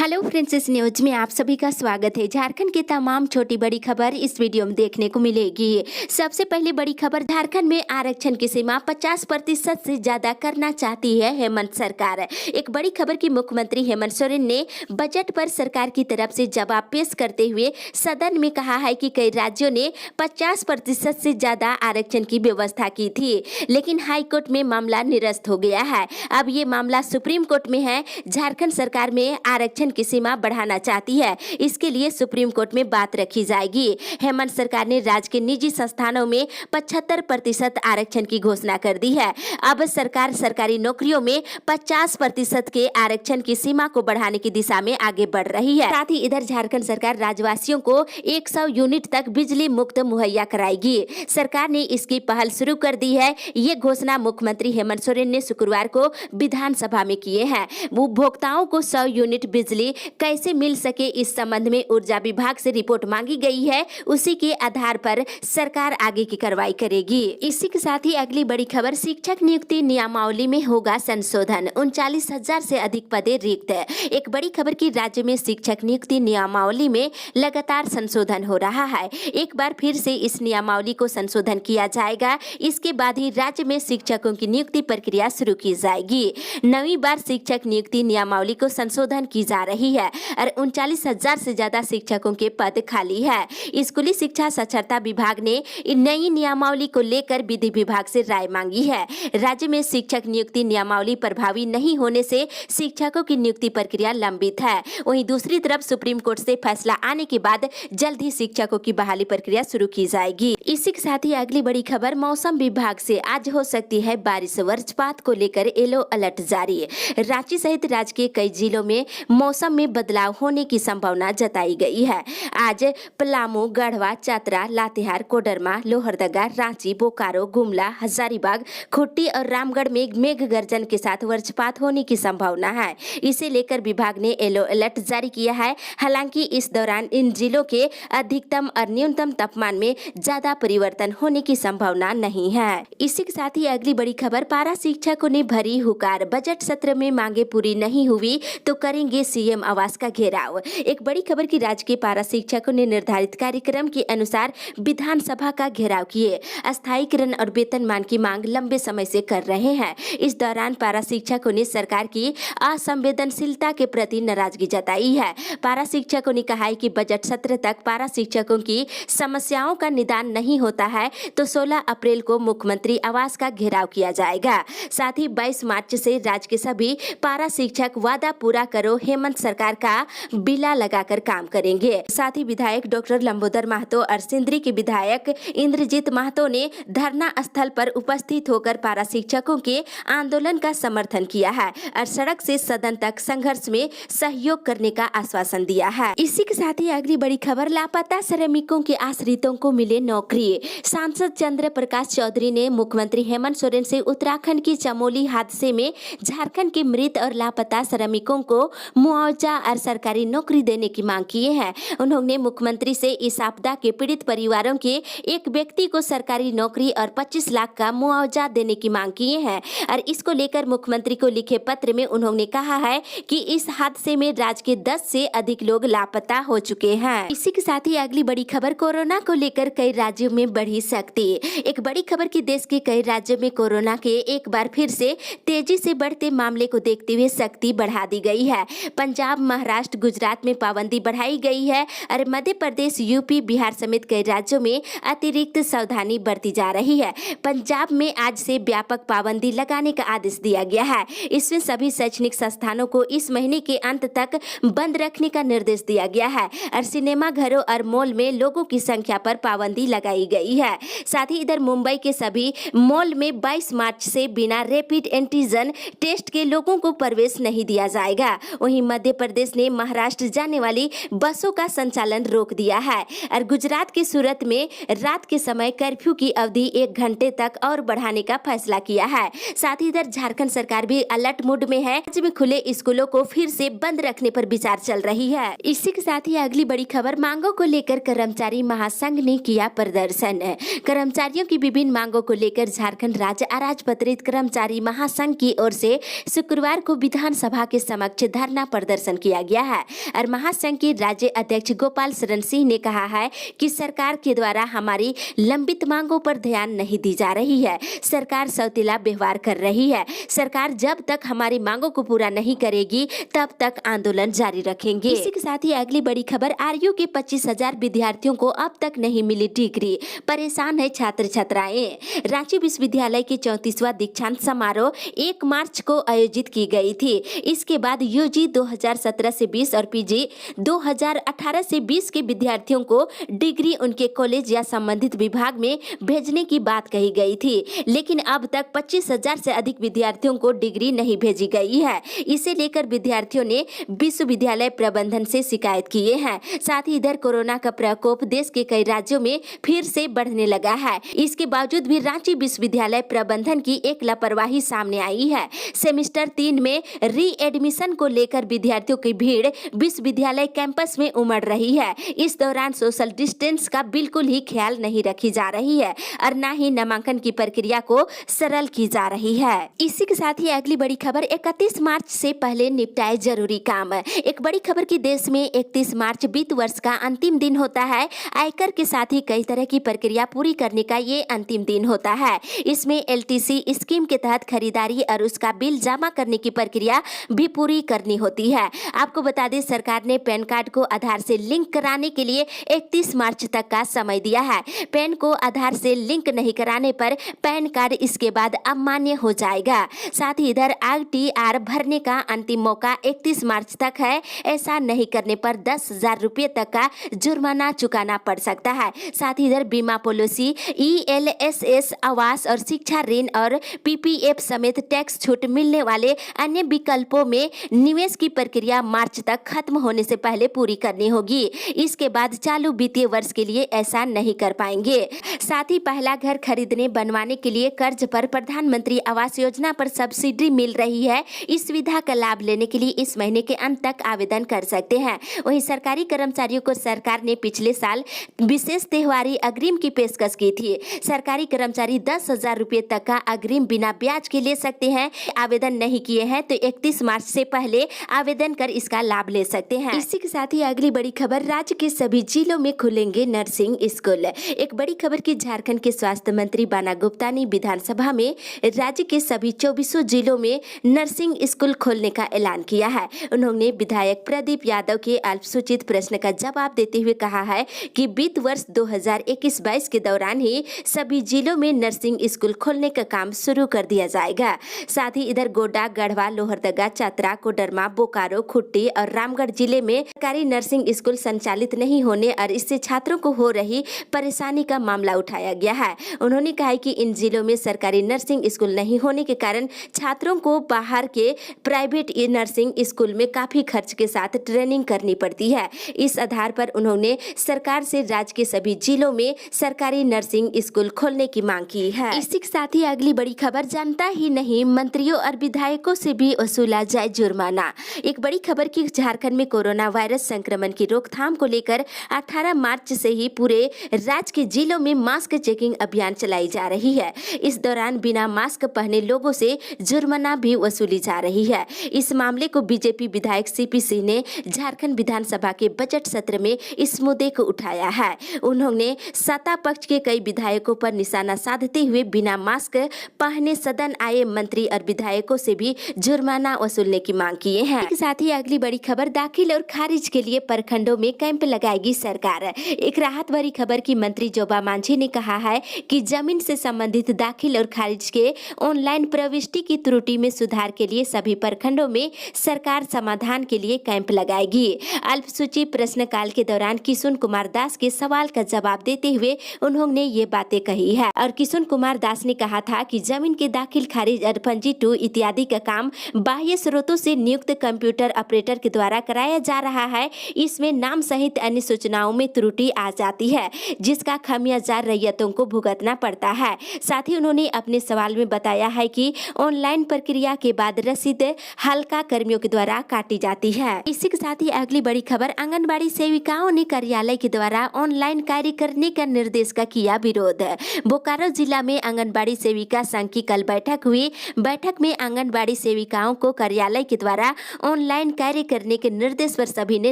Hello friends, इस news में आप सभी का स्वागत है। झारखंड की तमाम छोटी बड़ी खबर इस वीडियो में देखने को मिलेगी। सबसे पहले बड़ी खबर, झारखंड में आरक्षण की सीमा 50% से ज्यादा करना चाहती है हेमंत सरकार। एक बड़ी खबर की मुख्यमंत्री हेमंत सोरेन ने बजट पर सरकार की तरफ से जवाब पेश करते हुए सदन में कहा है कि कई राज्यों ने 50% से ज्यादा आरक्षण की व्यवस्था की थी, लेकिन हाईकोर्ट में मामला निरस्त हो गया है। अब ये मामला सुप्रीम कोर्ट में है। झारखंड सरकार में आरक्षण की सीमा बढ़ाना चाहती है, इसके लिए सुप्रीम कोर्ट में बात रखी जाएगी। हेमंत सरकार ने राज्य के निजी संस्थानों में 75% आरक्षण की घोषणा कर दी है। अब सरकार सरकारी नौकरियों में 50% के आरक्षण की सीमा को बढ़ाने की दिशा में आगे बढ़ रही है। साथ ही इधर झारखंड सरकार राज्यवासियों को 100 यूनिट तक बिजली मुफ्त मुहैया कराएगी। सरकार ने इसकी पहल शुरू कर दी है। ये घोषणा मुख्यमंत्री हेमंत सोरेन ने शुक्रवार को विधानसभा में किए हैं। उपभोक्ताओं को 100 यूनिट बिजली कैसे मिल सके, इस संबंध में ऊर्जा विभाग से रिपोर्ट मांगी गई है। उसी के आधार पर सरकार आगे की कार्रवाई करेगी। इसी के साथ ही अगली बड़ी खबर, शिक्षक नियुक्ति नियमावली में होगा संशोधन। 39,000 से अधिक पदें रिक्त है। एक बड़ी खबर की राज्य में शिक्षक नियुक्ति नियमावली में लगातार संशोधन हो रहा है। एक बार फिर से इस नियमावली को संशोधन किया जाएगा। इसके बाद ही राज्य में शिक्षकों की नियुक्ति प्रक्रिया शुरू की जाएगी। 9वीं बार शिक्षक नियुक्ति नियमावली को संशोधन की जा रही है और 39,000 से ज्यादा शिक्षकों के पद खाली है। स्कूली शिक्षा साक्षरता विभाग ने नई नियमावली को लेकर विधि विभाग से राय मांगी है। राज्य में शिक्षक नियुक्ति नियमावली प्रभावी नहीं होने से शिक्षकों की नियुक्ति प्रक्रिया लंबित है। वहीं दूसरी तरफ सुप्रीम कोर्ट से फैसला आने के बाद जल्द ही शिक्षकों की बहाली प्रक्रिया शुरू की जाएगी। इसी के साथ ही अगली बड़ी खबर, मौसम विभाग से आज हो सकती है बारिश। वज्रपात को लेकर येलो अलर्ट जारी। रांची सहित राज्य के कई जिलों में मौसम में बदलाव होने की संभावना जताई गई है। आज पलामू, गढ़वा, चतरा, लातेहार, कोडरमा, लोहरदगा, रांची, बोकारो, गुमला, हजारीबाग, खुट्टी और रामगढ़ में मेघ गर्जन के साथ वज्रपात होने की संभावना है। इसे लेकर विभाग ने येलो अलर्ट जारी किया है। हालांकि इस दौरान इन जिलों के अधिकतम और न्यूनतम तापमान में ज्यादा परिवर्तन होने की संभावना नहीं है। इसी के साथ ही अगली बड़ी खबर, पारा शिक्षकों ने भरी हुकार। बजट सत्र में मांगे पूरी नहीं हुई तो करेंगे सीएम आवास का घेराव। एक बड़ी खबर की राज्य के पारा शिक्षकों ने निर्धारित कार्यक्रम के अनुसार विधानसभा का घेराव किए। स्थायीकरण और वेतनमान की मांग लंबे समय से कर रहे हैं। इस दौरान पारा शिक्षकों ने सरकार की असंवेदनशीलता के प्रति नाराजगी जताई है। पारा शिक्षकों ने कहा है कि बजट सत्र तक पारा शिक्षकों की समस्याओं का निदान नहीं होता है तो 16 अप्रैल को मुख्यमंत्री आवास का घेराव किया जाएगा। साथ ही 22 मार्च से राज्य के सभी पारा शिक्षक वादा पूरा करो हेमंत सरकार का बिला लगाकर काम करेंगे। साथ ही विधायक डॉक्टर लंबोदर महतो और सिंदरी के विधायक इंद्रजीत महतो ने धरना स्थल पर उपस्थित होकर पारा शिक्षकों के आंदोलन का समर्थन किया है और सड़क से सदन तक संघर्ष में सहयोग करने का आश्वासन दिया है। इसी के साथ ही अगली बड़ी खबर, लापता श्रमिकों के आश्रितों को मिले नौकरी। सांसद चंद्र प्रकाश चौधरी ने मुख्यमंत्री हेमंत सोरेन से उत्तराखंड की चमोली हादसे में झारखंड के मृत और लापता श्रमिकों को मुआवजा और सरकारी नौकरी देने की मांग किए हैं। उन्होंने मुख्यमंत्री से इस आपदा के पीड़ित परिवारों के एक व्यक्ति को सरकारी नौकरी और 25 लाख का मुआवजा देने की मांग किए हैं और इसको लेकर मुख्यमंत्री को लिखे पत्र में उन्होंने कहा है कि इस हादसे में राज्य के 10 से अधिक लोग लापता हो चुके हैं। इसी के साथ ही अगली बड़ी खबर, कोरोना को लेकर कई राज्यों में बढ़ी सख्ती। एक बड़ी खबर की देश के कई राज्यों में कोरोना के एक बार फिर से तेजी से बढ़ते मामले को देखते हुए सख्ती बढ़ा दी गई है। पंजाब, महाराष्ट्र, गुजरात में पाबंदी बढ़ाई गई है और मध्य प्रदेश, यूपी, बिहार समेत कई राज्यों में अतिरिक्त सावधानी बरती जा रही है। पंजाब में आज से व्यापक पाबंदी लगाने का आदेश दिया गया है। इसमें सभी शैक्षणिक संस्थानों को इस महीने के अंत तक बंद रखने का निर्देश दिया गया है और सिनेमा घरों और मॉल में लोगों की संख्या पर पाबंदी लगाई गई है। साथ ही इधर मुंबई के सभी मॉल में 22 मार्च से बिना रैपिड एंटीजन टेस्ट के लोगों को प्रवेश नहीं दिया जाएगा। वहीं मध्य प्रदेश ने महाराष्ट्र जाने वाली बसों का संचालन रोक दिया है और गुजरात के सूरत में रात के समय कर्फ्यू की अवधि 1 घंटे तक और बढ़ाने का फैसला किया है। साथ ही इधर झारखंड सरकार भी अलर्ट मूड में है। राज्य में खुले स्कूलों को फिर से बंद रखने पर विचार चल रही है। इसी के साथ ही अगली बड़ी खबर, मांगों को लेकर कर्मचारी महासंघ ने किया प्रदर्शन। कर्मचारियों की विभिन्न मांगों को लेकर झारखंड राज्य अराजपत्रित कर्मचारी महासंघ की ओर से शुक्रवार को विधानसभा के समक्ष धरना प्रदर्शन प्रदर्शन किया गया है। और महासंघ के राज्य अध्यक्ष गोपाल शरण सिंह ने कहा है कि सरकार के द्वारा हमारी लंबित मांगों पर ध्यान नहीं दी जा रही है। सरकार सौतेला व्यवहार कर रही है। सरकार जब तक हमारी मांगों को पूरा नहीं करेगी तब तक आंदोलन जारी रखेंगे। इसी के साथ ही अगली बड़ी खबर, आरयू के 25,000 विद्यार्थियों को अब तक नहीं मिली डिग्री, परेशान है छात्र छात्राएं। रांची विश्वविद्यालय के 34वां दीक्षांत समारोह 1 मार्च को आयोजित की गई थी। इसके बाद यूजी 2017 से 20 और पीजी 2018 से 20 के विद्यार्थियों को डिग्री उनके कॉलेज या संबंधित विभाग में भेजने की बात कही गई थी, लेकिन अब तक 25,000 से अधिक विद्यार्थियों को डिग्री नहीं भेजी गई है। इसे लेकर विद्यार्थियों ने विश्वविद्यालय प्रबंधन से शिकायत किए हैं। साथ ही इधर कोरोना का प्रकोप देश के कई राज्यों में फिर से बढ़ने लगा है। इसके बावजूद भी रांची विश्वविद्यालय प्रबंधन की एक लापरवाही सामने आई है। सेमेस्टर 3 में री एडमिशन को लेकर विद्यार्थियों की भीड़ विश्वविद्यालय कैंपस में उमड़ रही है। इस दौरान सोशल डिस्टेंस का बिल्कुल ही ख्याल नहीं रखी जा रही है और न ही नामांकन की प्रक्रिया को सरल की जा रही है। इसी के साथ ही अगली बड़ी खबर, 31 मार्च से पहले निपटाए जरूरी काम। एक बड़ी खबर की देश में 31 मार्च वित्त वर्ष का अंतिम दिन होता है। आयकर के साथ ही कई तरह की प्रक्रिया पूरी करने का ये अंतिम दिन होता है। इसमें एलटीसी स्कीम के तहत खरीदारी और उसका बिल जमा करने की प्रक्रिया भी पूरी करनी होती है। आपको बता दें, सरकार ने पैन कार्ड को आधार से लिंक कराने के लिए 31 मार्च तक का समय दिया है। पैन को आधार से लिंक नहीं कराने पर पैन कार्ड इसके बाद अमान्य हो जाएगा। साथ ही इधर आरटीआर भरने का अंतिम मौका 31 मार्च तक है। ऐसा नहीं करने पर 10,000 रुपये तक का जुर्माना चुकाना पड़ सकता है। साथ ही इधर बीमा पॉलिसी, ईएलएसएस, आवास और शिक्षा ऋण और पीपीएफ समेत टैक्स छूट मिलने वाले अन्य विकल्पों में निवेश की प्रक्रिया मार्च तक खत्म होने से पहले पूरी करनी होगी। इसके बाद चालू वित्तीय वर्ष के लिए ऐसा नहीं कर पाएंगे। साथ ही पहला घर खरीदने बनवाने के लिए कर्ज पर प्रधानमंत्री आवास योजना पर सब्सिडी मिल रही है। इस सुविधा का लाभ लेने के लिए इस महीने के अंत तक आवेदन कर सकते हैं। वहीं सरकारी कर्मचारियों को सरकार ने पिछले साल विशेष त्योहारी अग्रिम की पेशकश की थी। सरकारी कर्मचारी 10,000 रुपये तक का अग्रिम बिना ब्याज के ले सकते हैं। आवेदन नहीं किए हैं तो 31 मार्च से पहले आवेदन कर इसका लाभ ले सकते हैं। इसी के साथ ही अगली बड़ी खबर, राज्य के सभी जिलों में खुलेंगे नर्सिंग स्कूल। एक बड़ी खबर की, झारखंड के स्वास्थ्य मंत्री बाना गुप्ता ने विधानसभा में राज्य के सभी 24 जिलों में नर्सिंग स्कूल खोलने का ऐलान किया है। उन्होंने विधायक प्रदीप यादव के अल्पसूचित प्रश्न का जवाब देते हुए कहा है कि वित्त वर्ष 2021-22 के दौरान ही सभी जिलों में नर्सिंग स्कूल खोलने का काम शुरू कर दिया जाएगा। साथ ही इधर गोड्डा, गढ़वा, लोहरदगा, चतरा, कोडरमा, बोकारो, खुट्टी और रामगढ़ जिले में सरकारी नर्सिंग स्कूल संचालित नहीं होने और इससे छात्रों को हो रही परेशानी का मामला उठाया गया है। उन्होंने कहा कि इन जिलों में सरकारी नर्सिंग स्कूल नहीं होने के कारण छात्रों को बाहर के प्राइवेट नर्सिंग स्कूल में काफी खर्च के साथ ट्रेनिंग करनी पड़ती है। इस आधार पर उन्होंने सरकार से राज्य के सभी जिलों में सरकारी नर्सिंग स्कूल खोलने की मांग की है। इसी के साथ ही अगली बड़ी खबर, जनता ही नहीं मंत्रियों और विधायकों से भी वसूला जाए जुर्माना। एक बड़ी खबर की, झारखंड में कोरोना वायरस संक्रमण की रोकथाम को लेकर 18 मार्च से ही पूरे राज्य के जिलों में मास्क चेकिंग अभियान चलाई जा रही है। इस दौरान बिना मास्क पहने लोगों से जुर्माना भी वसूली जा रही है। इस मामले को बीजेपी विधायक सीपी सिंह ने झारखंड विधानसभा के बजट सत्र में इस मुद्दे को उठाया है। उन्होंने सत्ता पक्ष के कई विधायकों पर निशाना साधते हुए बिना मास्क पहने सदन आए मंत्री और विधायकों से भी जुर्माना वसूलने की मांग किए हैं। इसके साथ ही अगली बड़ी खबर, दाखिल और खारिज के लिए प्रखंडों में कैंप लगाएगी सरकार। एक राहत भरी खबर की, मंत्री जोबा मांझी ने कहा है कि जमीन से संबंधित दाखिल और खारिज के ऑनलाइन प्रविष्टि की त्रुटि में सुधार के लिए सभी प्रखंडों में सरकार समाधान के लिए कैंप लगाएगी। अल्पसूची प्रश्नकाल के दौरान किशुन कुमार दास के सवाल का जवाब देते हुए उन्होंने ये बातें कही है। और किशुन कुमार दास ने कहा था कि जमीन के दाखिल खारिज और पंजी 2 इत्यादि का काम बाह्य स्रोतों से नियुक्त कंप्यूटर ऑपरेटर के द्वारा कराया जा रहा है। इसमें नाम सहित अन्य सूचनाओं में त्रुटि आ जाती है, जिसका खामियाजा रैयतों को भुगतना पड़ता है। साथ ही उन्होंने अपने सवाल में बताया है कि ऑनलाइन प्रक्रिया के बाद रसीद हल्का कर्मियों के द्वारा काटी जाती है। इसी के साथ ही अगली बड़ी खबर, आंगनबाड़ी सेविकाओं ने कार्यालय के द्वारा ऑनलाइन कार्य करने का निर्देश का किया विरोध। बोकारो जिला में आंगनबाड़ी सेविका संघ की कल बैठक हुई। बैठक में आंगनबाड़ी सेविकाओं को कार्यालय के द्वारा ऑनलाइन ऑनलाइन कार्य करने के निर्देश पर सभी ने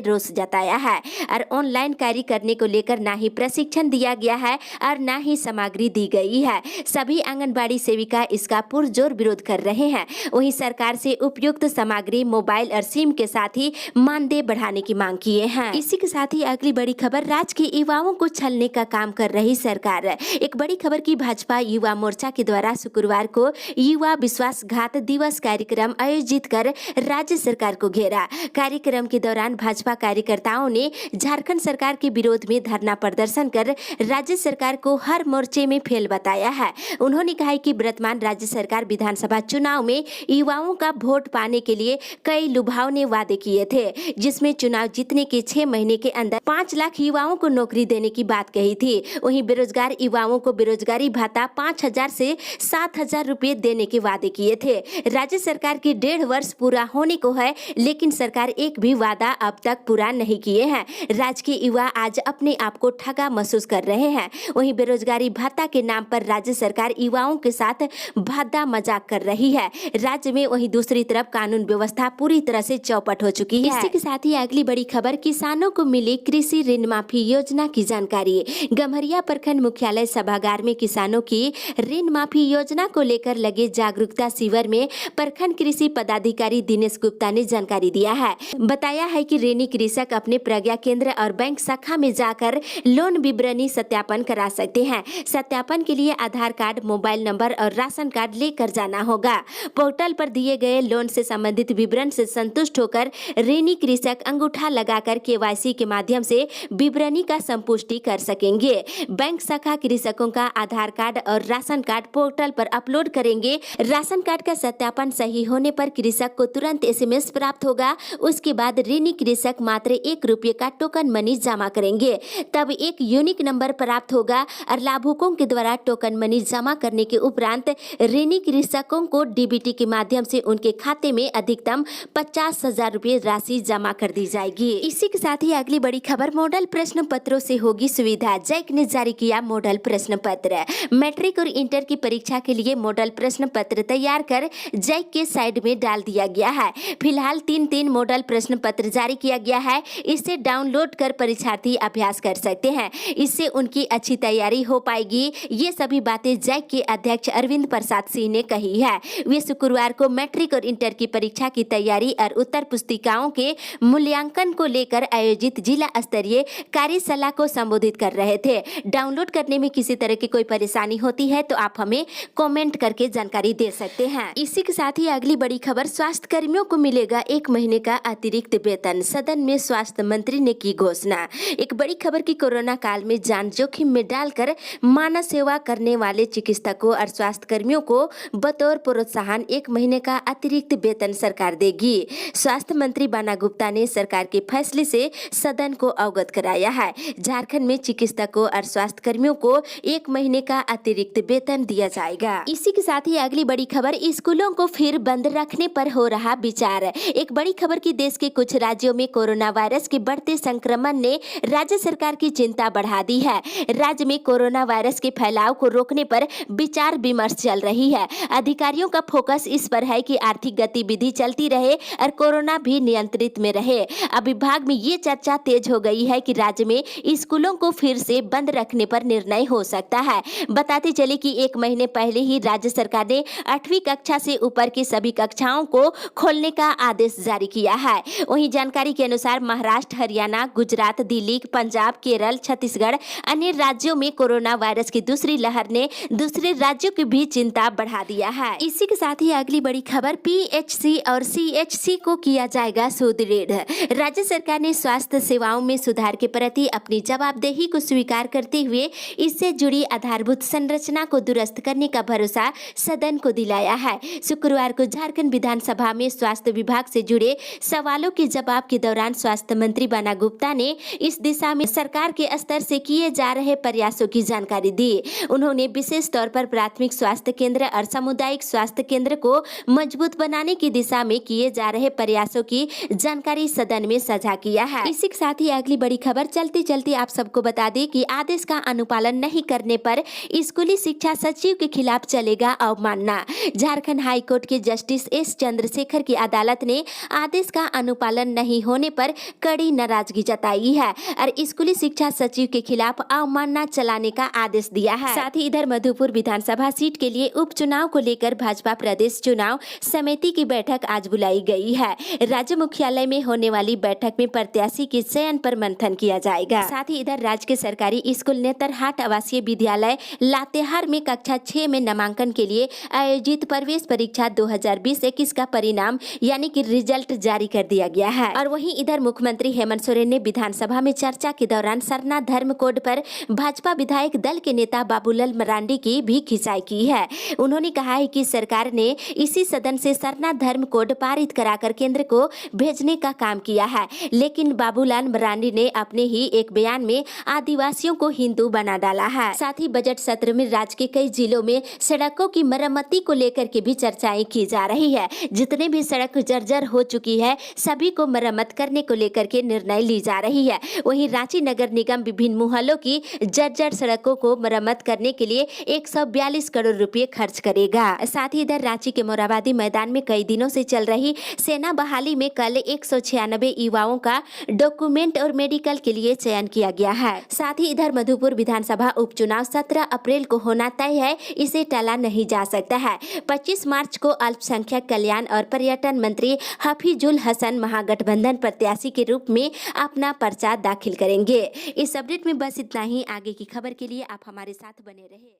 रोष जताया है और ऑनलाइन कार्य करने को लेकर ना ही प्रशिक्षण दिया गया है और ना ही सामग्री दी गई है। सभी आंगनबाड़ी सेविका इसका पुरजोर विरोध कर रहे हैं। वहीं सरकार से उपयुक्त सामग्री, मोबाइल और सिम के साथ ही मानदेय बढ़ाने की मांग किए हैं। इसी के साथ ही अगली बड़ी खबर, राज्य के युवाओं को छलने का काम कर रही सरकार। एक बड़ी खबर की भाजपा युवा मोर्चा के द्वारा शुक्रवार को युवा विश्वासघात दिवस कार्यक्रम आयोजित कर राज्य सरकार को घेरा। कार्यक्रम के दौरान भाजपा कार्यकर्ताओं ने झारखंड सरकार के विरोध में धरना प्रदर्शन कर राज्य सरकार को हर मोर्चे में फेल बताया है। उन्होंने कहा कि वर्तमान राज्य सरकार विधानसभा चुनाव में युवाओं का वोट पाने के लिए कई लुभावने वादे किए थे, जिसमें चुनाव जीतने के 6 महीने के अंदर 5 लाख युवाओं को नौकरी देने की बात कही थी। वहीं बेरोजगार युवाओं को बेरोजगारी भत्ता 5,000 से 7,000 रुपए देने के वादे किए थे। राज्य सरकार के 1.5 वर्ष पूरा होने को है, लेकिन सरकार एक भी वादा अब तक पूरा नहीं किए हैं। राज्य के युवा आज अपने आप को ठगा महसूस कर रहे हैं। वहीं बेरोजगारी भत्ता के नाम पर राज्य सरकार युवाओं के साथ भद्दा मजाक कर रही है राज्य में। वहीं दूसरी तरफ कानून व्यवस्था पूरी तरह से चौपट हो चुकी है। इसी के साथ ही अगली बड़ी खबर, किसानों को मिली कृषि ऋण माफी योजना की जानकारी। गम्हरिया प्रखंड मुख्यालय सभागार में किसानों की ऋण माफी योजना को लेकर लगे जागरूकता शिविर में प्रखंड कृषि पदाधिकारी दिनेश गुप्ता ने जानकारी दिया है। बताया है कि ऋणी कृषक अपने प्रज्ञा केंद्र और बैंक शाखा में जाकर लोन विवरणी सत्यापन करा सकते हैं। सत्यापन के लिए आधार कार्ड, मोबाइल नंबर और राशन कार्ड लेकर जाना होगा। पोर्टल पर दिए गए लोन से संबंधित विवरण से संतुष्ट होकर ऋणी कृषक अंगूठा लगाकर केवाईसी के माध्यम से विवरणी का संपुष्टि कर सकेंगे। बैंक शाखा कृषकों का आधार कार्ड और राशन कार्ड पोर्टल पर अपलोड करेंगे। राशन कार्ड का सत्यापन सही होने पर कृषक को तुरंत SMS प्राप्त होगा। उसके बाद ऋणी कृषक मात्र 1 रुपये का टोकन मनी जमा करेंगे, तब एक यूनिक नंबर प्राप्त होगा और लाभुकों के द्वारा टोकन मनी जमा करने के उपरांत ऋणी कृषकों को DBT के माध्यम से उनके खाते में अधिकतम 50,000 रुपये राशि जमा कर दी जाएगी। इसी के साथ ही अगली बड़ी खबर, मॉडल प्रश्न पत्रों से होगी सुविधा। जैक ने जारी किया मॉडल प्रश्न पत्र। मैट्रिक और इंटर की परीक्षा के लिए मॉडल प्रश्न पत्र तैयार कर जैक के साइट में डाल दिया गया है। फिलहाल 3 मॉडल प्रश्न पत्र जारी किया गया है। इसे डाउनलोड कर परीक्षार्थी अभ्यास कर सकते हैं। इससे उनकी अच्छी तैयारी हो पाएगी। ये सभी बातें जैक के अध्यक्ष अरविंद प्रसाद सिंह ने कही है। वे शुक्रवार को मैट्रिक और इंटर की परीक्षा की तैयारी और उत्तर पुस्तिकाओं के मूल्यांकन को लेकर आयोजित जिला स्तरीय कार्यशाला को संबोधित कर रहे थे। डाउनलोड करने में किसी तरह की कोई परेशानी होती है तो आप हमें कमेंट करके जानकारी दे सकते हैं। इसी के साथ ही अगली बड़ी खबर, स्वास्थ्य कर्मियों को मिलेगा 1 महीने का अतिरिक्त वेतन। सदन में स्वास्थ्य मंत्री ने की घोषणा। एक बड़ी खबर की कोरोना काल में जान जोखिम में डालकर मानव सेवा करने वाले चिकित्सकों और स्वास्थ्य कर्मियों को बतौर प्रोत्साहन 1 महीने का अतिरिक्त वेतन सरकार देगी। स्वास्थ्य मंत्री बाना गुप्ता ने सरकार के फैसले से सदन को अवगत कराया है। झारखंड में चिकित्सकों और स्वास्थ्य कर्मियों को 1 महीने का अतिरिक्त वेतन दिया जाएगा। इसी के साथ ही अगली बड़ी खबर, स्कूलों को फिर बंद रखने पर हो रहा विचार। एक बड़ी खबर की देश के कुछ राज्यों में कोरोना वायरस के बढ़ते संक्रमण ने राज्य सरकार की चिंता बढ़ा दी है। राज्य में कोरोना वायरस के फैलाव को रोकने पर विचार विमर्श चल रही है। अधिकारियों का फोकस इस पर है कि आर्थिक गतिविधि चलती रहे और कोरोना भी नियंत्रित में रहे। अब विभाग में ये चर्चा तेज हो गई है कि राज्य में स्कूलों को फिर से बंद रखने पर निर्णय हो सकता है। बताते चले कि 1 महीने पहले ही राज्य सरकार ने 8वीं कक्षा से ऊपर की सभी कक्षाओं को खोलने का आदेश जारी किया है। वहीं जानकारी के अनुसार महाराष्ट्र, हरियाणा, गुजरात, दिल्ली, पंजाब, केरल, छत्तीसगढ़ अन्य राज्यों में कोरोना वायरस की दूसरी लहर ने दूसरे राज्यों की भी चिंता बढ़ा दिया है। इसी के साथ ही अगली बड़ी खबर, PHC और CHC को किया जाएगा सुदृढ़। राज्य सरकार ने स्वास्थ्य सेवाओं में सुधार के प्रति अपनी जवाबदेही को स्वीकार करते हुए इससे जुड़ी आधारभूत संरचना को दुरुस्त करने का भरोसा सदन को दिलाया है। शुक्रवार को झारखंड विधानसभा में स्वास्थ्य विभाग से जुड़े सवालों के जवाब के दौरान स्वास्थ्य मंत्री बाना गुप्ता ने इस दिशा में सरकार के स्तर से किए जा रहे प्रयासों की जानकारी दी। उन्होंने विशेष तौर पर प्राथमिक स्वास्थ्य केंद्र और सामुदायिक स्वास्थ्य केंद्र को मजबूत बनाने की दिशा में किए जा रहे प्रयासों की जानकारी सदन में साझा किया है। इसी के साथ ही अगली बड़ी खबर, चलते चलते आप सबको बता दें कि आदेश का अनुपालन नहीं करने पर स्कूली शिक्षा सचिव के खिलाफ चलेगा अवमानना। झारखंड हाईकोर्ट के जस्टिस S चंद्रशेखर की अदालत ने आदेश का अनुपालन नहीं होने पर कड़ी नाराजगी जताई है और स्कूली शिक्षा सचिव के खिलाफ अवमानना चलाने का आदेश दिया है। साथ ही इधर मधुपुर विधानसभा सीट के लिए उपचुनाव को लेकर भाजपा प्रदेश चुनाव समिति की बैठक आज बुलाई गई है। राज्य मुख्यालय में होने वाली बैठक में प्रत्याशी के चयन पर मंथन किया जाएगा। साथ ही इधर राज्य के सरकारी स्कूल नेतरहाट आवासीय विद्यालय लातेहार में कक्षा 6 में नामांकन के लिए आयोजित प्रवेश परीक्षा 2020-21 का परिणाम यानी कि रिजल्ट जारी कर दिया गया है। और वहीं इधर मुख्यमंत्री हेमंत सोरेन ने विधानसभा में चर्चा के दौरान सरना धर्म कोड पर भाजपा विधायक दल के नेता बाबूलाल मरांडी की भी खिंचाई की है। उन्होंने कहा है कि सरकार ने इसी सदन से सरना धर्म कोड पारित कराकर केंद्र को भेजने का काम किया है, लेकिन बाबूलाल मरांडी ने अपने ही एक बयान में आदिवासियों को हिंदू बना डाला है। साथ ही बजट सत्र में राज्य के कई जिलों में सड़कों की मरम्मती को लेकर के भी चर्चाएं की जा रही है। जितने भी सड़क जर्जर हो चुकी है सभी को मरम्मत करने को लेकर के निर्णय ली जा रही है। वहीं रांची नगर निगम विभिन्न मोहल्लों की जर्जर सड़कों को मरम्मत करने के लिए 142 करोड़ रुपए खर्च करेगा। साथ ही इधर रांची के मोरहाबादी मैदान में कई दिनों से चल रही सेना बहाली में कल 196 युवाओं का डॉक्यूमेंट और मेडिकल के लिए चयन किया गया है। साथ ही इधर मधुपुर विधानसभा उपचुनाव 17 अप्रैल को होना तय है, इसे टाला नहीं जा सकता है। 25 मार्च को अल्पसंख्यक कल्याण और पर्यटन मंत्री हफीजुल हसन महागठबंधन प्रत्याशी के रूप में अपना पर्चा दाखिल करेंगे। इस अपडेट में बस इतना ही। आगे की खबर के लिए आप हमारे साथ बने रहे।